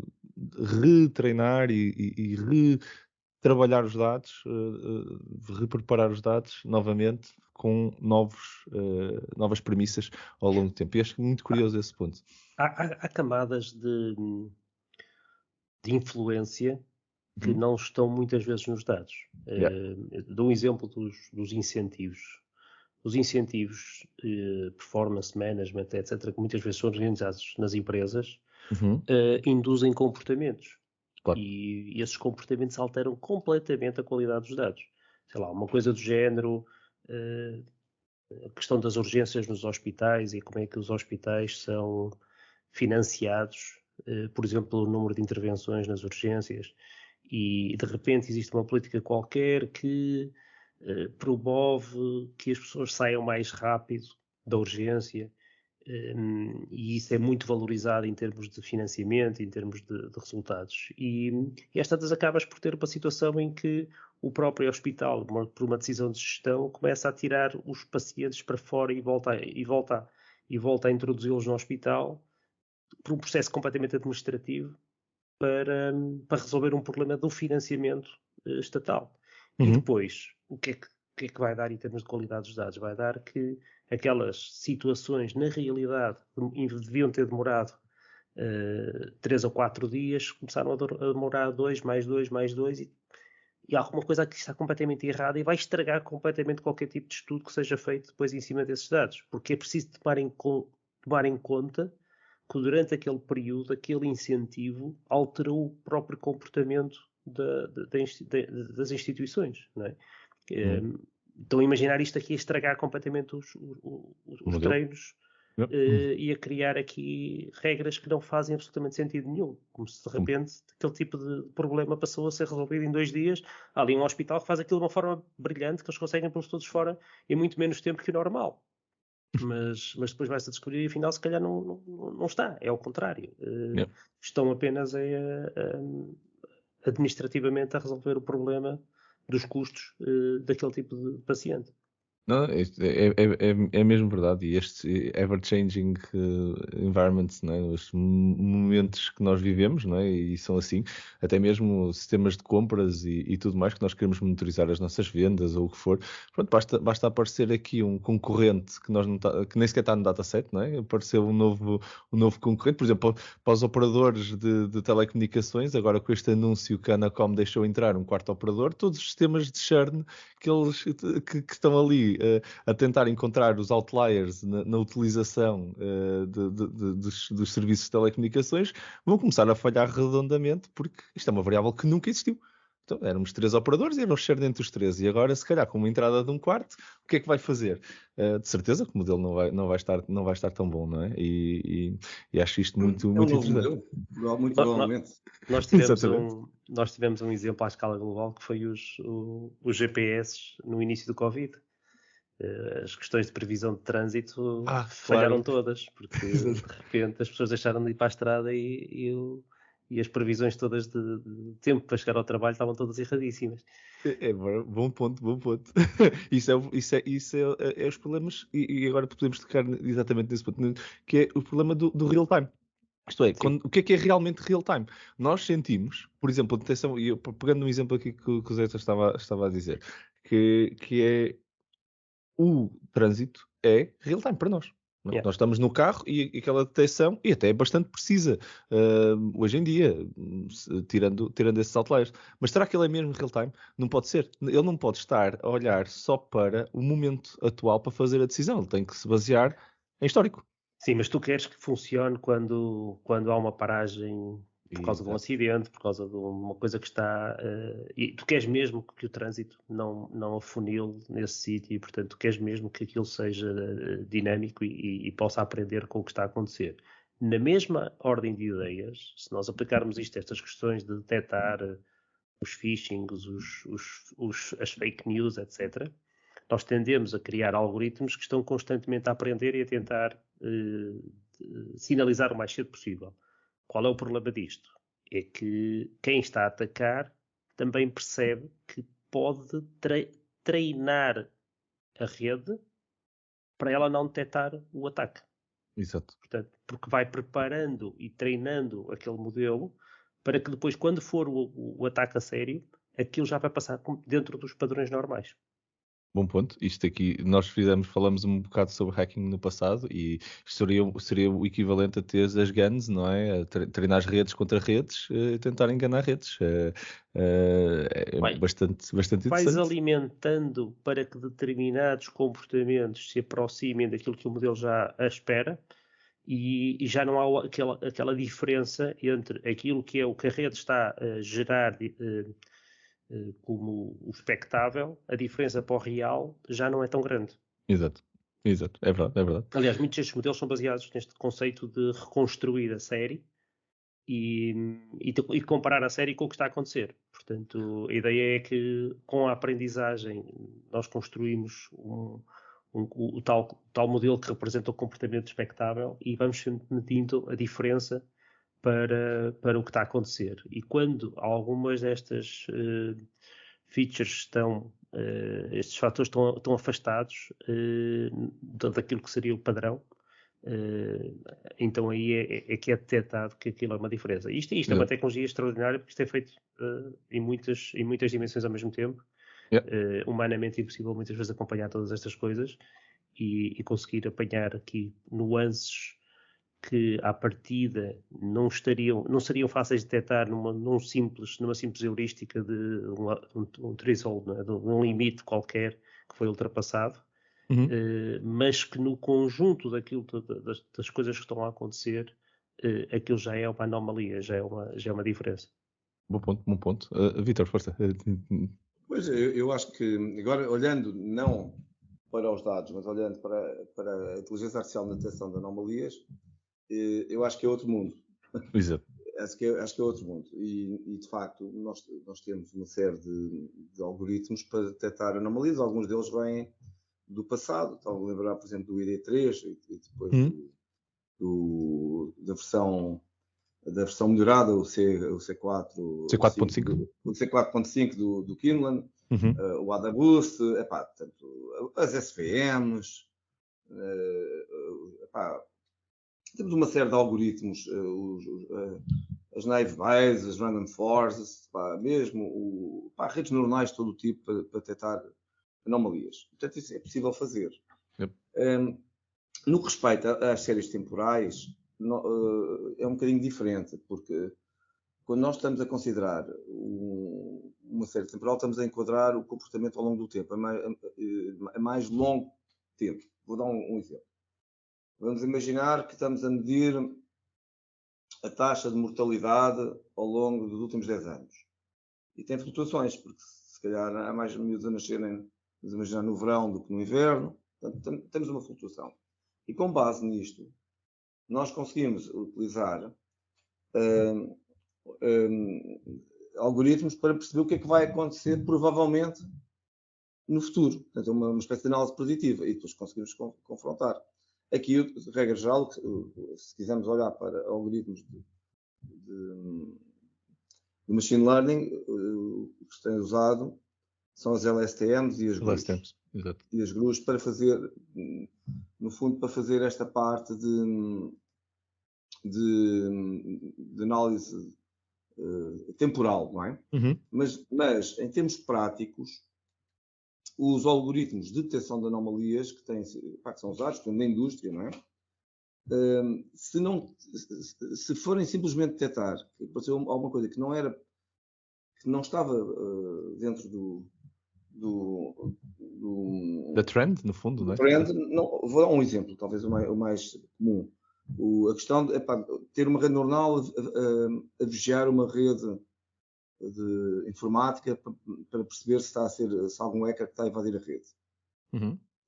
retreinar e retrabalhar os dados, repreparar os dados novamente com novas premissas ao longo do tempo. E acho muito curioso esse ponto. Há camadas de influência que não estão muitas vezes nos dados. Dou um exemplo dos incentivos. Os incentivos, performance management, etc., que muitas vezes são organizados nas empresas, induzem comportamentos. Claro. E esses comportamentos alteram completamente a qualidade dos dados. Sei lá, uma coisa do género, a questão das urgências nos hospitais e como é que os hospitais são financiados, por exemplo, o número de intervenções nas urgências. E de repente existe uma política qualquer que promove que as pessoas saiam mais rápido da urgência, e isso é muito valorizado em termos de financiamento, em termos de resultados. E às tantas acabas por ter uma situação em que o próprio hospital, por uma decisão de gestão, começa a tirar os pacientes para fora e volta a introduzi-los no hospital por um processo completamente administrativo, para resolver um problema do financiamento estatal. E depois, o que é que vai dar em termos de qualidade dos dados? Vai dar que aquelas situações, na realidade, deviam ter demorado 3 ou 4 dias, começaram a demorar 2, mais 2, mais 2, e alguma coisa aqui está completamente errada e vai estragar completamente qualquer tipo de estudo que seja feito depois em cima desses dados. Porque é preciso tomar em conta que durante aquele período, aquele incentivo alterou o próprio comportamento das instituições, não é? Então imaginar isto aqui a estragar completamente os treinos e a criar aqui regras que não fazem absolutamente sentido nenhum, como se de repente aquele tipo de problema passou a ser resolvido em 2 dias. Há ali um hospital que faz aquilo de uma forma brilhante, que eles conseguem pô-los todos fora em muito menos tempo que o normal. mas depois vai-se a descobrir e afinal se calhar não está, é ao contrário. Estão apenas administrativamente a resolver o problema dos custos daquele tipo de paciente. Não, é mesmo verdade. E este ever-changing environments, né? Os momentos que nós vivemos, não é? E são assim, até mesmo sistemas de compras e tudo mais, que nós queremos monitorizar as nossas vendas ou o que for. Pronto, basta aparecer aqui um concorrente que, que nem sequer está no dataset, não é? Apareceu um novo concorrente, por exemplo, para os operadores de telecomunicações, agora com este anúncio que a Anacom deixou entrar um quarto operador, todos os sistemas de churn que estão ali a tentar encontrar os outliers na utilização dos serviços de telecomunicações, vão começar a falhar redondamente, porque isto é uma variável que nunca existiu. Então, éramos 3 operadores e éramos share entre os 3. E agora, se calhar, com uma entrada de um quarto, o que é que vai fazer? De certeza que o modelo não vai estar tão bom, não é? E acho isto muito interessante. Modelo, muito provavelmente. Nós tivemos um exemplo à escala global que foi os GPS no início do Covid. As questões de previsão de trânsito falharam todas, porque de repente as pessoas deixaram de ir para a estrada e as previsões todas de tempo para chegar ao trabalho estavam todas erradíssimas. Bom ponto. Isso é os problemas, e agora podemos tocar exatamente nesse ponto, que é o problema do real time. Isto é, o que é realmente real time? Nós sentimos, por exemplo, atenção, e pegando um exemplo aqui que o Zé estava a dizer, que é o trânsito é real time para nós. Yeah. Nós estamos no carro e aquela detecção, e até é bastante precisa hoje em dia, tirando esses outliers. Mas será que ele é mesmo real time? Não pode ser. Ele não pode estar a olhar só para o momento atual para fazer a decisão. Ele tem que se basear em histórico. Sim, mas tu queres que funcione quando há uma paragem por causa de um acidente, por causa de uma coisa que está... e tu queres mesmo que o trânsito não afunile nesse sítio e, portanto, tu queres mesmo que aquilo seja dinâmico e possa aprender com o que está a acontecer. Na mesma ordem de ideias, se nós aplicarmos estas questões de detectar os phishings, as fake news, etc., nós tendemos a criar algoritmos que estão constantemente a aprender e a tentar sinalizar o mais cedo possível. Qual é o problema disto? É que quem está a atacar também percebe que pode treinar a rede para ela não detectar o ataque. Exato. Portanto, porque vai preparando e treinando aquele modelo para que depois, quando for o ataque a sério, aquilo já vai passar dentro dos padrões normais. Bom ponto. Isto aqui, nós falamos um bocado sobre hacking no passado e seria o equivalente a ter as guns, não é? A treinar as redes contra redes e tentar enganar redes. Bastante interessante. Vais alimentando para que determinados comportamentos se aproximem daquilo que o modelo já espera e já não há aquela diferença entre aquilo que é o que a rede está a gerar como o expectável, a diferença para o real já não é tão grande. Exato, é verdade. Aliás, muitos destes modelos são baseados neste conceito de reconstruir a série e comparar a série com o que está a acontecer. Portanto, a ideia é que com a aprendizagem nós construímos o tal modelo que representa o comportamento expectável e vamos medindo a diferença para o que está a acontecer. E quando algumas destas features estes fatores estão afastados daquilo que seria o padrão, então aí é que é detectado que aquilo é uma diferença. Isto é uma tecnologia extraordinária porque isto é feito em muitas dimensões ao mesmo tempo. Humanamente impossível muitas vezes acompanhar todas estas coisas e conseguir apanhar aqui nuances que à partida não seriam fáceis de detectar numa simples heurística de um threshold, de um limite qualquer que foi ultrapassado, mas que no conjunto daquilo das coisas que estão a acontecer, aquilo já é uma anomalia, já é uma diferença. Bom ponto. Vítor, força. Pois, eu acho que agora olhando não para os dados, mas olhando para a inteligência artificial na detecção de anomalias, eu acho que é outro mundo. Exato. Acho que é outro mundo. E de facto, nós temos uma série de algoritmos para detectar anomalias. Alguns deles vêm do passado. Estava a lembrar, por exemplo, do ID3 e depois da versão melhorada, o C4, C4.5. O C4.5 do Kinlan, o ADA Boost, as SVMs, temos uma série de algoritmos, as Naive Bayes, as Random Forests, mesmo redes neuronais de todo o tipo para detectar anomalias. Portanto, isso é possível fazer. Yep. No que respeita às séries temporais, é um bocadinho diferente, porque quando nós estamos a considerar uma série temporal, estamos a enquadrar o comportamento ao longo do tempo, a mais longo tempo. Vou dar um exemplo. Vamos imaginar que estamos a medir a taxa de mortalidade ao longo dos últimos 10 anos. E tem flutuações, porque se calhar há mais miúdos a nascerem, vamos imaginar, no verão do que no inverno. Portanto, temos uma flutuação. E com base nisto, nós conseguimos utilizar algoritmos para perceber o que é que vai acontecer provavelmente no futuro. Portanto, é uma espécie de análise preditiva e depois conseguimos confrontar. Aqui, de regra geral, se quisermos olhar para algoritmos de machine learning, o que se tem usado são as LSTMs e as GRUs. E as GRUs para fazer, no fundo, para fazer esta parte de análise temporal, não é? Mas, em termos práticos, os algoritmos de detecção de anomalias que são usados na indústria, não é? Se forem simplesmente detectar que apareceu alguma coisa que não estava dentro da trend, no fundo, não é? Trend, vou dar um exemplo, talvez o mais comum. A questão de ter uma rede neuronal a vigiar uma rede de informática para perceber se algum hacker que está a invadir a rede.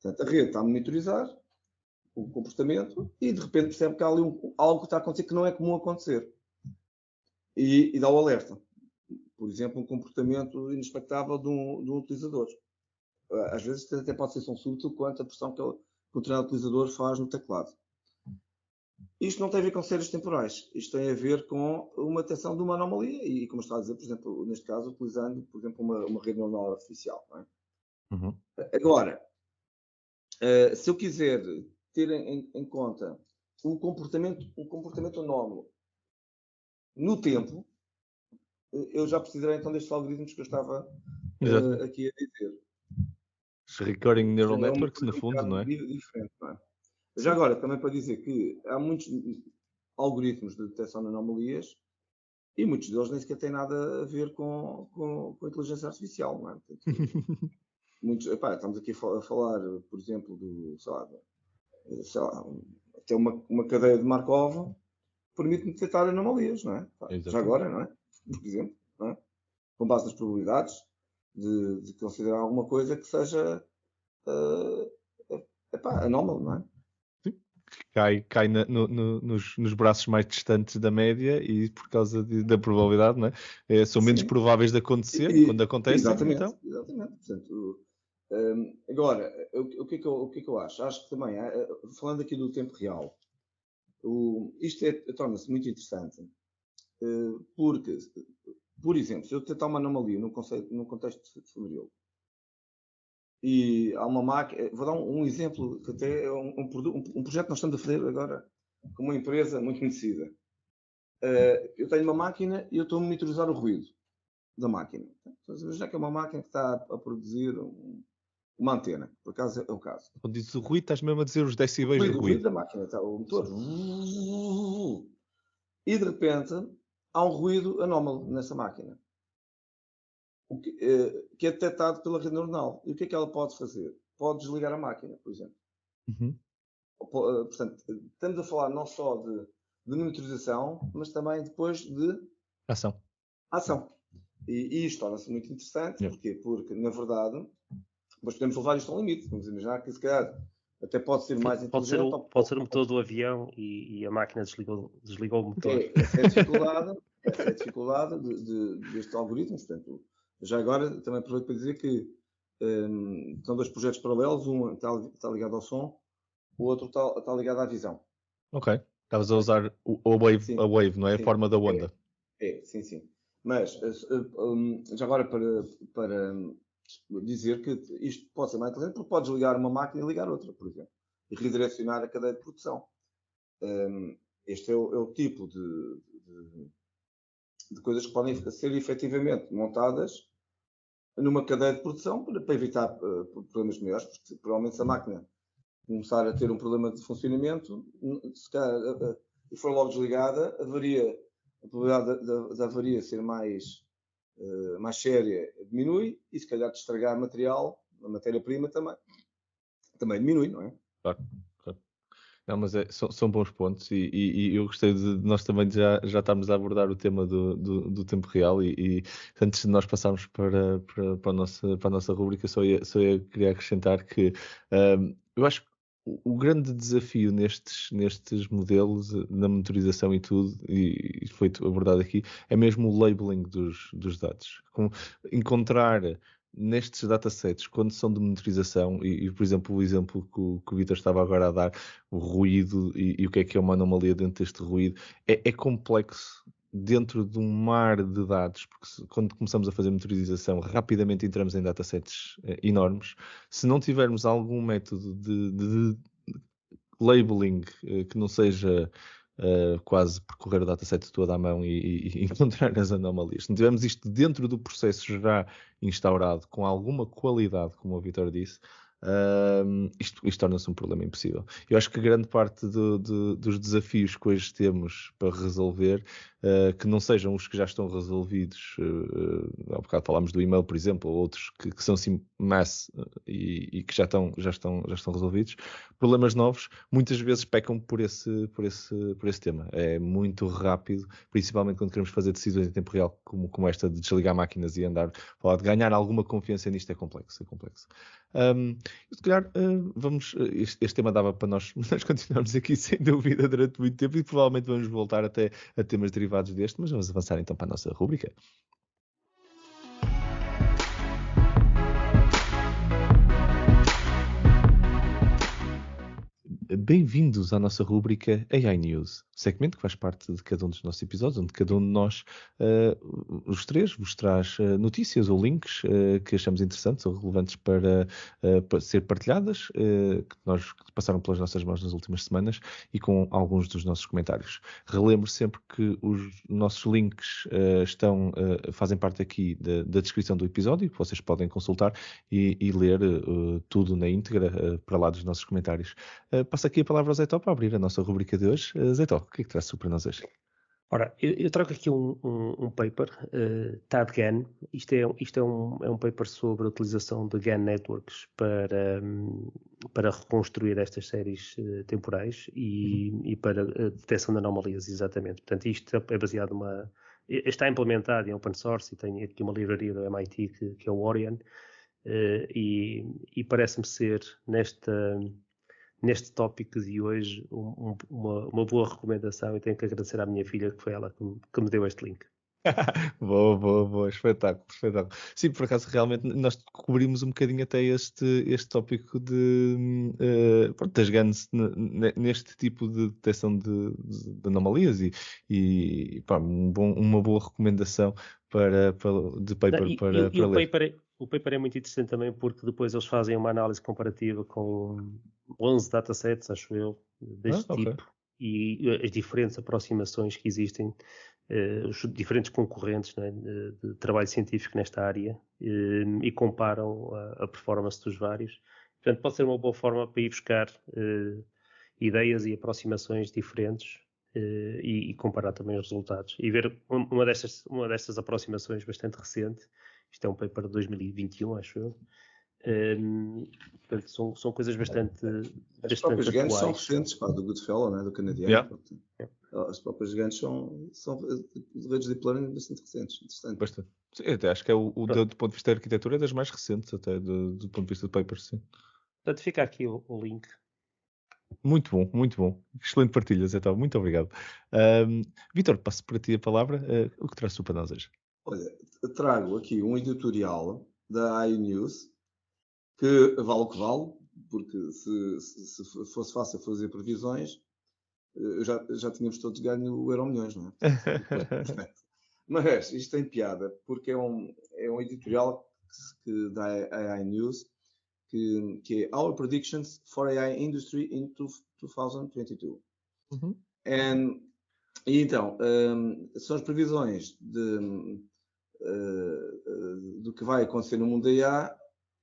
Portanto, a rede está a monitorizar o comportamento e de repente percebe que há ali algo que está a acontecer que não é comum acontecer. E dá o alerta. Por exemplo, um comportamento inexpectável de um utilizador. Às vezes até pode ser tão súbito quanto a pressão que o determinado utilizador faz no teclado. Isto não tem a ver com séries temporais. Isto tem a ver com uma detecção de uma anomalia e, como está a dizer, por exemplo, neste caso, utilizando, por exemplo, uma rede neuronal artificial. Não é? Agora, se eu quiser ter em conta um comportamento anómalo no tempo, eu já precisarei então destes algoritmos que eu estava aqui a dizer. Os Recurring Neural Networks, no fundo, não é? Diferente, não é? Já agora, também para dizer que há muitos algoritmos de detecção de anomalias e muitos deles nem sequer têm nada a ver com a inteligência artificial, não é? Portanto, estamos aqui a falar, por exemplo, até uma cadeia de Markov permite-me detectar anomalias, não é? Já agora, não é? Por exemplo, não é? Com base nas probabilidades de considerar alguma coisa que seja anómalo, não é? Cai nos braços mais distantes da média e por causa da probabilidade, não é? São menos prováveis de acontecer quando acontecem. Exatamente, então. exatamente. Portanto, agora, o que é que eu acho? Acho que também, falando aqui do tempo real, isto torna-se muito interessante porque, por exemplo, se eu detectar uma anomalia num contexto de família e há uma máquina, vou dar um exemplo que até é um projeto que nós estamos a fazer agora com uma empresa muito conhecida. Eu tenho uma máquina e eu estou a monitorizar o ruído da máquina. Então, já que é uma máquina que está a produzir uma antena, por acaso é o caso. Quando dizes o ruído, estás mesmo a dizer os decibéis de ruído. O ruído da máquina, está o motor. E de repente há um ruído anómalo nessa máquina. Que é detectado pela rede neuronal. E o que é que ela pode fazer? Pode desligar a máquina, por exemplo. Portanto, estamos a falar não só de monitorização, mas também depois de ação. E isto torna-se muito interessante. Porquê? Porque, na verdade, nós podemos levar isto ao limite. Vamos imaginar que, se calhar, até pode ser mais inteligente. Pode ser o motor do avião e a máquina desligou o motor. Essa é a dificuldade destes algoritmos. Portanto, já agora também aproveito para dizer que são 2 projetos paralelos, um está ligado ao som, o outro está ligado à visão. Ok. Estavas a usar a wave, não é? Sim. A forma da onda. Sim. Mas, já agora para dizer que isto pode ser mais inteligente, porque podes ligar uma máquina e ligar outra, por exemplo, e redirecionar a cadeia de produção. Este é o tipo de coisas que podem ser efetivamente montadas numa cadeia de produção para evitar problemas maiores, porque provavelmente se a máquina começar a ter um problema de funcionamento, se calhar, e for logo desligada, a probabilidade da avaria ser mais séria diminui, e se calhar de estragar material, a matéria-prima também diminui, não é? Claro. Não, mas são bons pontos e eu gostei de nós também já estarmos a abordar o tema do tempo real e antes de nós passarmos para a nossa rubrica, só ia querer acrescentar que eu acho que o grande desafio nestes modelos, na monitorização e tudo, e foi abordado aqui, é mesmo o labeling dos dados. Encontrar nestes datasets, quando são de monitorização, e por exemplo, o exemplo que o Vítor estava agora a dar, o ruído e o que é uma anomalia dentro deste ruído, é complexo dentro de um mar de dados, porque quando começamos a fazer monitorização, rapidamente entramos em datasets enormes. Se não tivermos algum método de labeling que não seja quase percorrer o dataset todo à mão e encontrar as anomalias. Se não tivermos isto dentro do processo já instaurado, com alguma qualidade, como o Vítor disse, isto torna-se um problema impossível. Eu acho que grande parte dos desafios que hoje temos para resolver, que não sejam os que já estão resolvidos, há bocado falámos do e-mail, por exemplo, ou outros que são assim mass e que já estão resolvidos, problemas novos muitas vezes pecam por esse tema. É muito rápido, principalmente quando queremos fazer decisões em tempo real, como esta de desligar máquinas e andar, falar de ganhar alguma confiança nisto é complexo. Se calhar, este tema dava para nós continuarmos aqui sem dúvida durante muito tempo e provavelmente vamos voltar até a temas derivados deste, mas vamos avançar então para a nossa rúbrica. Bem-vindos à nossa rúbrica AI News, segmento que faz parte de cada um dos nossos episódios, onde cada um de nós, os três, vos traz notícias ou links que achamos interessantes ou relevantes para ser partilhadas, que passaram pelas nossas mãos nas últimas semanas e com alguns dos nossos comentários. Relembro sempre que os nossos links fazem parte aqui da descrição do episódio, que vocês podem consultar e ler tudo na íntegra para lá dos nossos comentários. Passo aqui a palavra ao Zé Tó para abrir a nossa rubrica de hoje. Zé Tó, o que é que traz para nós hoje? Ora, eu trago aqui um paper, TAD-GAN. Isto é um paper sobre a utilização de GAN networks para reconstruir estas séries temporais e para a detecção de anomalias, exatamente. Portanto, isto é baseado está implementado em open source e tem aqui uma livraria do MIT que é o Orion, e parece-me ser neste tópico de hoje uma boa recomendação, e tenho que agradecer à minha filha, que foi ela que me deu este link. Boa, espetáculo. Sim, por acaso realmente nós cobrimos um bocadinho até este tópico das GANs neste tipo de detecção de anomalias e uma boa recomendação de paper para ler. O paper é muito interessante também porque depois eles fazem uma análise comparativa com 11 datasets, acho eu, deste tipo, e as diferentes aproximações que existem, os diferentes concorrentes, né, de trabalho científico nesta área, e comparam a performance dos vários. Portanto, pode ser uma boa forma para ir buscar ideias e aproximações diferentes e comparar também os resultados. E ver uma destas aproximações bastante recente. Isto é um paper de 2021, acho eu. Portanto, são coisas bastante As próprias atuais. GANs são recentes, do Goodfellow, né, do canadiano. Yeah. As próprias GANs são redes de deep learning bastante recentes. Interessante. Bastante. Sim, até acho que é do ponto de vista da arquitetura é das mais recentes, até do ponto de vista de papers, sim. Portanto, fica aqui o link. Muito bom. Excelente partilha, Zé Tó. Muito obrigado. Vítor, passo para ti a palavra. O que traz tu para nós hoje? Olha, trago aqui um editorial da AI News que vale o que vale, porque se fosse fácil fazer previsões, já tínhamos todos ganho o Euromilhões, não é? Mas isto tem piada, porque é um editorial da AI News, que é Our Predictions for AI Industry in 2022. Uhum. E então, são as previsões do que vai acontecer no mundo da IA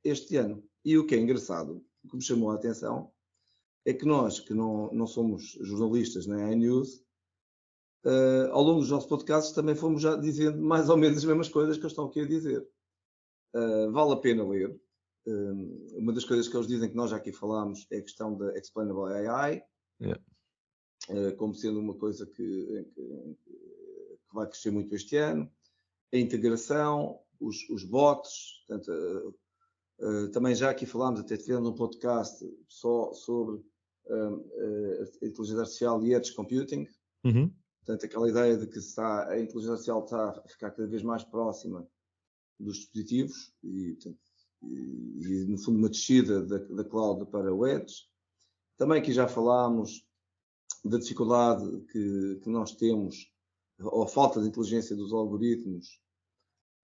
este ano. E o que é engraçado, o que me chamou a atenção, é que nós, que não somos jornalistas na AI News, ao longo dos nossos podcasts também fomos já dizendo mais ou menos as mesmas coisas que eles estão aqui a dizer. Vale a pena ler. Uma das coisas que eles dizem, que nós já aqui falámos, é a questão da Explainable AI, como sendo uma coisa que vai crescer muito este ano. A integração, os bots, portanto, também já aqui falámos, até tivemos um podcast só sobre a inteligência artificial e edge computing. Uhum. Portanto, aquela ideia de que a inteligência artificial está a ficar cada vez mais próxima dos dispositivos e no fundo, uma descida da cloud para o edge. Também aqui já falámos da dificuldade que nós temos, ou a falta de inteligência dos algoritmos,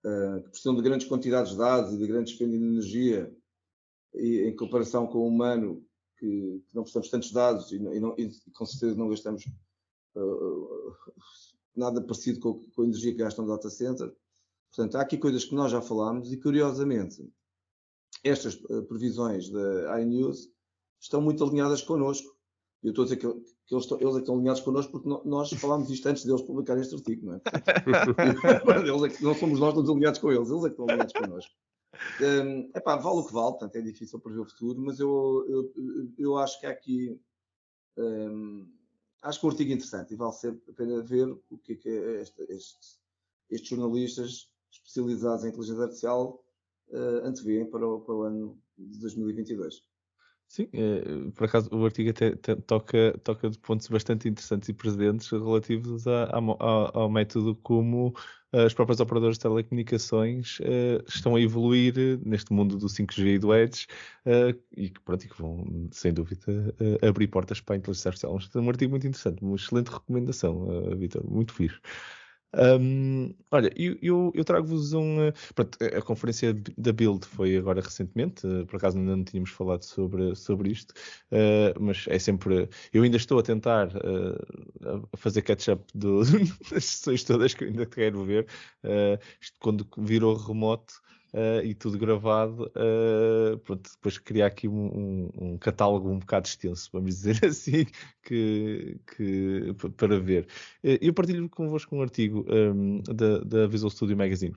que precisam de grandes quantidades de dados e de grande dispêndio de energia, e em comparação com o humano, que não precisamos de tantos dados e com certeza não gastamos nada parecido com a energia que gastam no data center. Portanto, há aqui coisas que nós já falámos e, curiosamente, estas previsões da iNews estão muito alinhadas connosco. Eu estou a dizer que eles estão alinhados connosco porque nós falámos isto antes deles publicarem este artigo, não é? Não somos nós que estamos alinhados com eles é que estão alinhados connosco. Vale o que vale, portanto é difícil prever o futuro, mas eu acho que há aqui acho que é um artigo interessante e vale sempre a pena ver o que é estes jornalistas especializados em inteligência artificial antevêem para o ano de 2022. Sim, por acaso o artigo até toca de pontos bastante interessantes e presentes relativos ao método como as próprias operadoras de telecomunicações estão a evoluir neste mundo do 5G e do Edge e que vão, sem dúvida, abrir portas para a inteligência artificial. Um artigo muito interessante, uma excelente recomendação, Vítor, muito fixe. Olha, eu trago-vos pronto, a conferência da Build foi agora recentemente, por acaso ainda não tínhamos falado sobre isto, mas é sempre, eu ainda estou a tentar a fazer catch-up das sessões todas que eu ainda quero ver, isto quando virou remoto e tudo gravado, pronto, depois criar aqui um catálogo um bocado extenso, vamos dizer assim, para ver. Eu partilho convosco um artigo da Visual Studio Magazine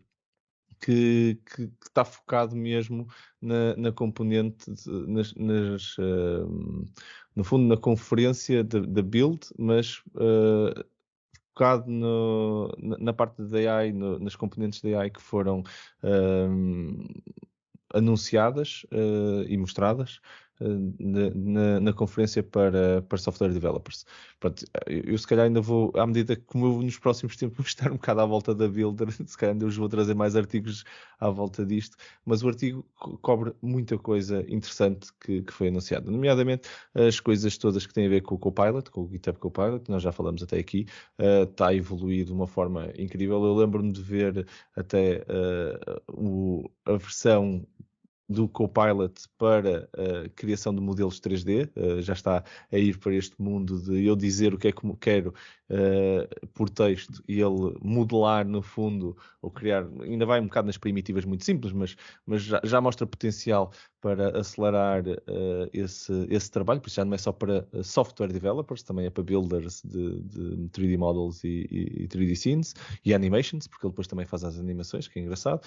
que está focado mesmo na componente, no fundo, na conferência da Build, mas focado na parte da AI, nas componentes da AI que foram anunciadas e mostradas na conferência para software developers. Pronto, eu se calhar ainda vou, à medida que como eu nos próximos tempos vou estar um bocado à volta da Builder, se calhar ainda vos vou trazer mais artigos à volta disto, mas o artigo cobre muita coisa interessante que foi anunciada, nomeadamente as coisas todas que têm a ver com o Copilot, com o GitHub Copilot, que nós já falamos até aqui, está a evoluir de uma forma incrível. Eu lembro-me de ver até a versão do Copilot para a criação de modelos 3D, já está a ir para este mundo de eu dizer o que é que quero por texto e ele modelar no fundo, ou criar, ainda vai um bocado nas primitivas muito simples, mas já mostra potencial para acelerar esse trabalho, por isso já não é só para software developers, também é para builders de 3D models e 3D scenes e animations, porque ele depois também faz as animações, que é engraçado.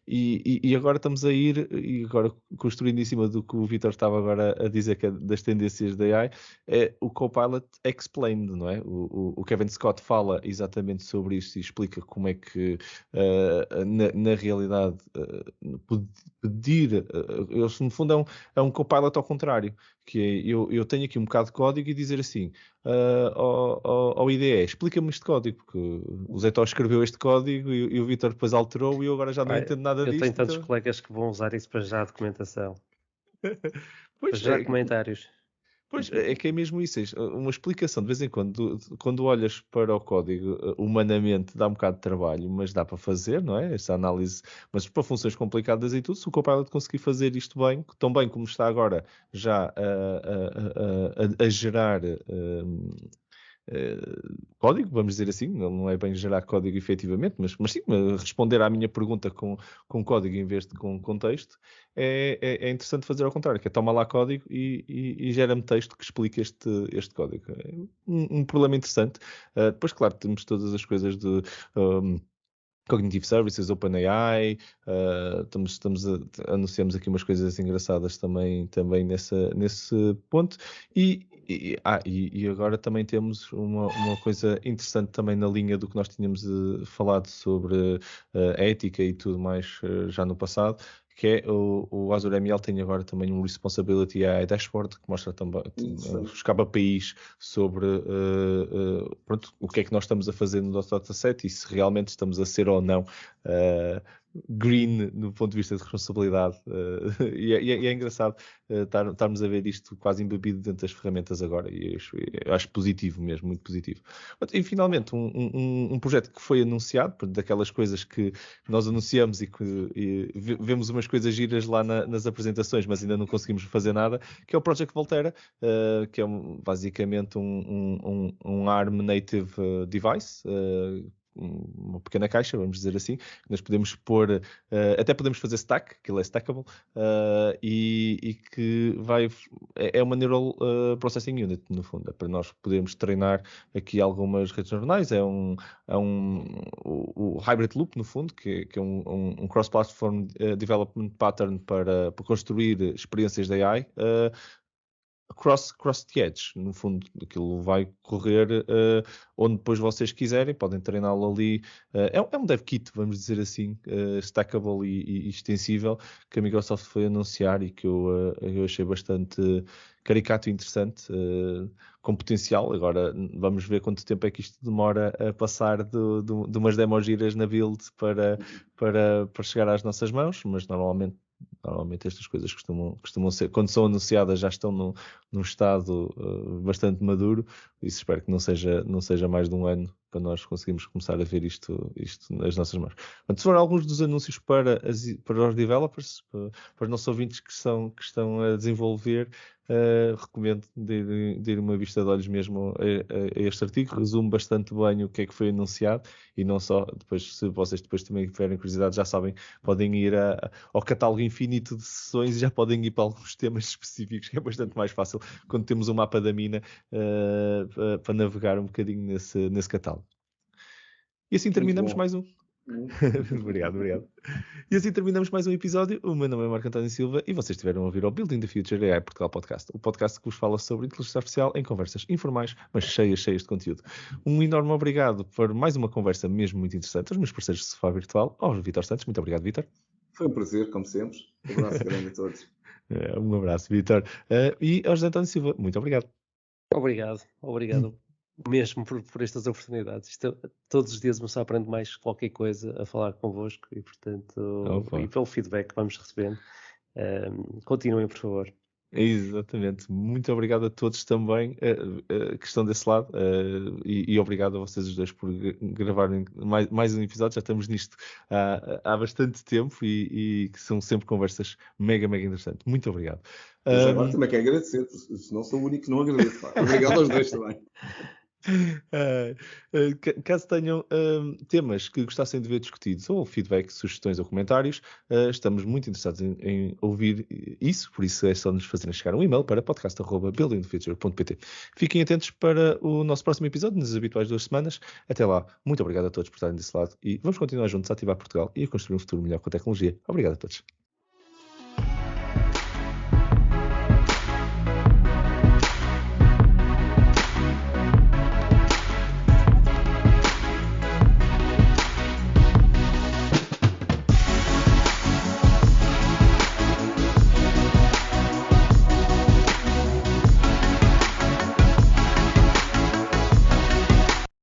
E agora estamos a ir, e agora construindo em cima do que o Vítor estava agora a dizer, que é das tendências da AI, é o Copilot Explained, não é? é? O Kevin Scott fala exatamente sobre isto e explica como é que, na realidade, pedir, eles no fundo é um copilot ao contrário, que é, eu tenho aqui um bocado de código e dizer assim, ao IDE, explica-me este código, porque o Zé Tó escreveu este código e o Vítor depois alterou e eu agora já não entendo nada disto. Eu tenho tantos colegas que vão usar isso para já documentação. Pois, já comentários. Pois, é que é mesmo isso. Uma explicação, de vez em quando olhas para o código, humanamente dá um bocado de trabalho, mas dá para fazer, não é? Esta análise, mas para funções complicadas e tudo, se o Copilot conseguir fazer isto bem, tão bem como está agora já a gerar código, vamos dizer assim, não é bem gerar código efetivamente, mas sim, responder à minha pergunta com código em vez de com texto, é interessante fazer ao contrário, que é toma lá código e gera-me texto que explica este código. É um problema interessante. Depois, claro, temos todas as coisas de... Cognitive Services, OpenAI, anunciamos aqui umas coisas engraçadas também nesse ponto. E agora também temos uma coisa interessante também na linha do que nós tínhamos falado sobre ética e tudo mais já no passado, que é o Azure ML tem agora também um Responsibility AI Dashboard, que mostra também os KPIs sobre pronto, o que é que nós estamos a fazer no nosso dataset e se realmente estamos a ser ou não green no ponto de vista de responsabilidade. E é engraçado estarmos a ver isto quase embebido dentro das ferramentas agora e eu acho positivo mesmo, muito positivo. E finalmente um projeto que foi anunciado, daquelas coisas que nós anunciamos e que vemos umas coisas giras lá nas apresentações, mas ainda não conseguimos fazer nada, que é o Project Volterra, que é basicamente um ARM native device, uma pequena caixa, vamos dizer assim, que nós podemos pôr, até podemos fazer stack, que ele é stackable, e que é uma Neural Processing Unit, no fundo, é para nós podermos treinar aqui algumas redes neuronais, o Hybrid Loop, no fundo, que é um cross-platform development pattern para construir experiências de AI, cross the edge, no fundo, aquilo vai correr onde depois vocês quiserem, podem treiná-lo ali. É um dev kit, vamos dizer assim, stackable e extensível, que a Microsoft foi anunciar e que eu achei bastante caricato e interessante, com potencial. Agora vamos ver quanto tempo é que isto demora a passar de umas demos giras na build para chegar às nossas mãos, mas normalmente estas coisas costumam ser, quando são anunciadas, já estão num estado bastante maduro, e espero que não seja mais de um ano para nós conseguirmos começar a ver isto nas nossas mãos. Portanto, foram alguns dos anúncios para os developers, para os nossos ouvintes que estão a desenvolver. Recomendo de ir uma vista de olhos mesmo a este artigo, resume bastante bem o que é que foi anunciado e não só, depois, se vocês depois também tiverem curiosidade, já sabem, podem ir ao catálogo infinito de sessões e já podem ir para alguns temas específicos, que é bastante mais fácil quando temos um mapa da mina para navegar um bocadinho nesse catálogo. E assim terminamos mais um. Obrigado. E assim terminamos mais um episódio. O meu nome é Marco António Silva e vocês estiveram a ouvir o Building the Future AI Portugal Podcast, o podcast que vos fala sobre inteligência artificial em conversas informais, mas cheias de conteúdo. Um enorme obrigado por mais uma conversa mesmo muito interessante aos meus parceiros de sofá virtual, ao Vítor Santos. Muito obrigado, Vítor. Foi um prazer, como sempre. Um abraço grande a todos. Um abraço, Vítor. E ao José António Silva, muito obrigado. Obrigado mesmo por estas oportunidades. Todos os dias me aprendo mais qualquer coisa a falar convosco e, portanto, e pelo feedback que vamos recebendo. Continuem, por favor. Exatamente. Muito obrigado a todos também que estão desse lado e obrigado a vocês os dois por gravarem mais um episódio. Já estamos nisto há bastante tempo e que são sempre conversas mega interessantes. Muito obrigado. Já agora também quero agradecer, senão sou o único que não agradeço. Obrigado aos dois também. Caso tenham temas que gostassem de ver discutidos ou feedback, sugestões ou comentários, estamos muito interessados em ouvir isso, por isso é só nos fazerem chegar um e-mail para podcast@buildingthefuture.pt. Fiquem atentos para o nosso próximo episódio, nas habituais 2 semanas. Até lá, muito obrigado a todos por estarem desse lado e vamos continuar juntos a ativar Portugal e a construir um futuro melhor com a tecnologia. Obrigado a todos.